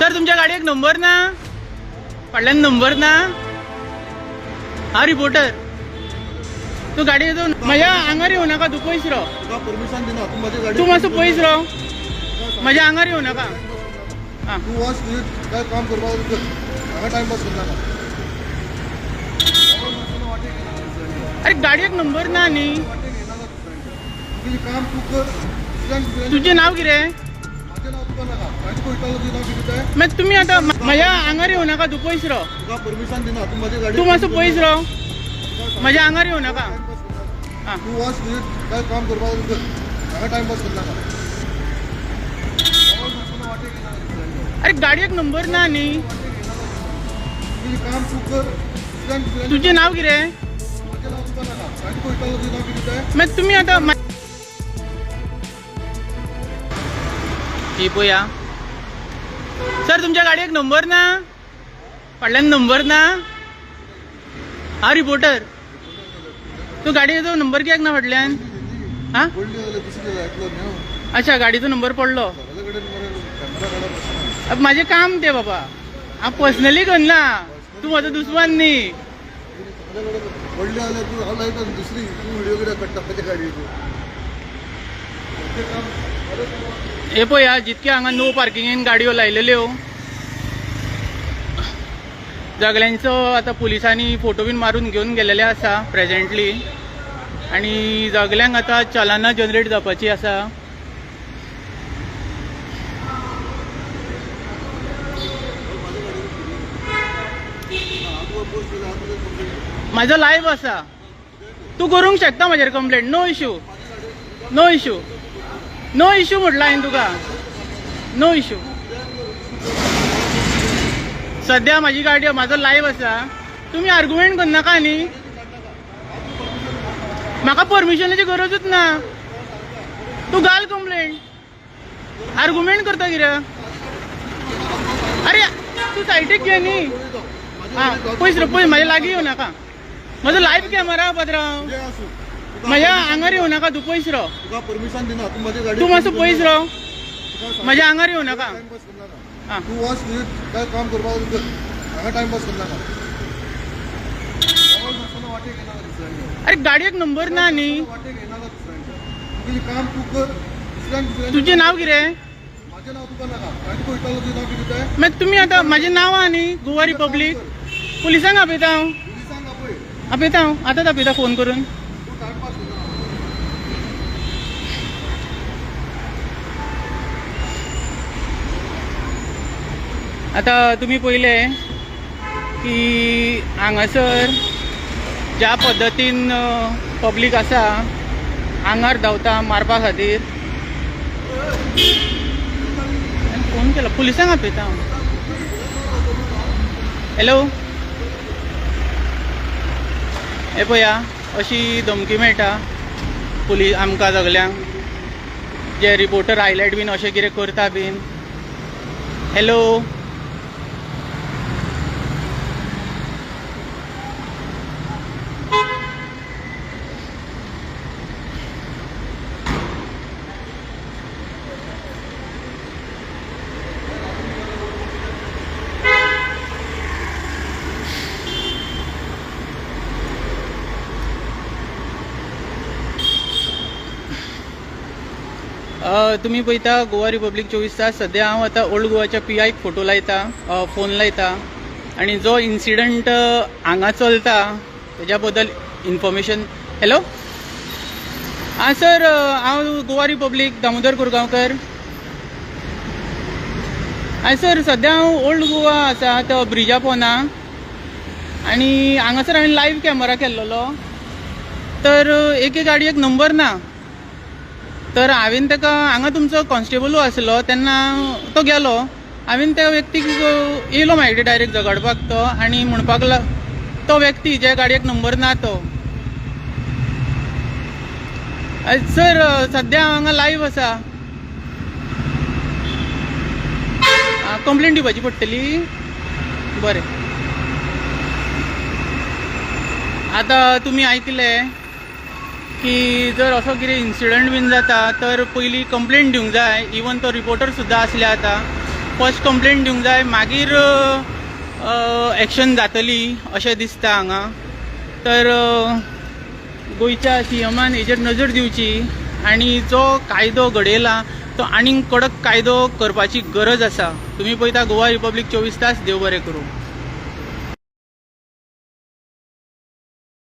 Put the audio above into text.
Sir तुमच्या गाडयेक number ना फाटल्यान नंबर ना हा रिपोर्टर तू गाडी येतो माझ्या आंगार येऊ नका तू पयस राव तुका परमिशन दिना तू माझी गाडी तू मातसो पयस राव माझ्या आंगार येऊ नका हां तू वच तुझे काय काम करपाक हांगा टाइमपास करनाका अरे गाडयेक नंबर ना न्ही तुझे काम तू कर तुझे नाव कितें माझे नाव तुका नाका गाडी पळयतालो तुझे नाव कितें तें मागीर तुम्ही आता माझ्या आंगार येऊ नका तू पयस राव तुका परमिशन दिना तू माझी गाडी तू मातसो पयस राव माझ्या आंगार येऊ नका हां तू वच तुझे काय काम करपाक हांगा टाइमपास करनाका अरे गाडयेक नंबर ना न्ही तुझे काम तू कर तुझे नाव कितें माझे नाव तुका नाका गाडी पळयतालो तुझे नाव कितें तें मागीर तुम्ही आता ही पळया सर तुमच्या गाडयेक नंबर ना फाटल्यान नंबर ना हा रिपोर्टर तू गाडी येतो नंबर कित्याक ना फाटल्यान हा पडली जाल्यार दुसरी आयकलो न्ही हांव अच्छा गाडीचो नंबर पडलो सगळे कडेन मरे कॅमेरा काडप आसना अब माझे काम ते बाबा हांव पर्सनली करना तू म्हजो दुस्मान न्ही पडले जाल्यार तू हांव लायता दुसरी तू व्हिडिओ कित्याक काडटा म्हज्या गाडयेचो हे पळया जितके हांगा नो पार्किंगेन गाडयो लायलेल्यो जगल्यांचो आता पुलिसांनी फोटो बीन मारून घेवन गेलेले आसा प्रेजेंटली आणि जगल्यांक आता चलानां जनरेट जावपाची आसा म्हाजो लायव्ह आसा तू करूंक शकता म्हाजेर complaint no issue no issue no issue म्हटलं हांवें तुका नो इश्यू सध्या माझी गाडी माझा लाईव्ह आसा तुम्ही आर्ग्युमेंट करनाका न्ही म्हाका परमिशनाची गरजूच ना तू घाल कंप्लेंट आर्ग्युमेंट करता कित्याक अरे तू सायडीक घे न्ही हां पयस रे पळय म्हाज्या लागीं येवं नाका म्हजो लायव्ह कॅमेरा पात्रांव माझ्या आंगार येवं नाका तू पयस राव तुका परमिशन दिना तू माझी गाडी तू मातसो पयस राव माझ्या आंगार येवं नाका टाइमपास करनाका हां तू वच तुझे काय काम करपाक हांगा टाइमपास करनाका अरे गाडयेक नंबर ना न्ही वाटे घेनाका दुसऱ्यांचे तुझे काम तू कर दुसऱ्यांचे तुझे नाव कितें माझे नाव तुका नाका गाडी पळयतालो तुझे नाव कितें तें मागीर तुम्ही आता म्हाजें नांव आहा न्ही गोवा रिपब्लीक पुलिसांक आपयता हांव पुलिसांक आपय आपयता हांव आतांच आपयता फोन करून तू टाइमपास करनाका आता तुम्ही पळयले की हांगासर ज्या पद्दतीन पब्लीक आसा आंगार धांवता मारपा खातीर फोन केला पुलिसांक आपयता हांव हॅलो हे पळया अशी धमकी मेळटा पुलीस आमकां सगल्यांक जे रिपोर्टर हायलायट बीन अशें कितें करता बीन हॅलो तुम्ही पळयता गोवा रिपब्लीक 24 तास सध्या हांव आतां ओल्ड गोवाच्या PIक फोटो लायता फोन लायता आणि जो इन्सिडंट हांगा चलता तेज्या बद्दल इन्फॉर्मेशन हॅलो हां सर हांव Goa republic Damodar Korgaonkar hi sir सध्या हांव ओल्ड गोवा आसा तो ब्रिजा पोना आणि हांगासर हांवें लायव्ह कॅमेरा केल्लो तर एके गाडयेक नंबर ना तर हांवें ताका हांगा तुमचो कॉन्स्टेबलूय आसलो तेन्ना तो गेलो हांवें त्या व्यक्तीक येयलो म्हाजे कडेन डायरेक्ट झगडपाक तो आनी म्हणपाक तो व्यक्ती ज्या गाडयेक नंबर ना तो सर सध्या हांगा लायव्ह आसा कंप्लेंट दिवपाची पडटली बरें आतां तुमी आयकलें की जर असो कितें इन्सिडंट बीन जाता तर पयलीं कंप्लेंट दिवंक जाय इवन तो रिपोर्टर सुद्दां आसले आतां फर्स्ट कंप्लेंट दिवंक जाय मागीर एक्शन जातली अशें दिसता हांगा. तर गोंयच्या सीएमान हेजेर नजर दिवची आनी जो कायदो घडयला तो आनीक कडक कायदो करपाची गरज आसा. तुम्ही पळयता गोवा रिपब्लीक 24 तास. देव बरें करूं.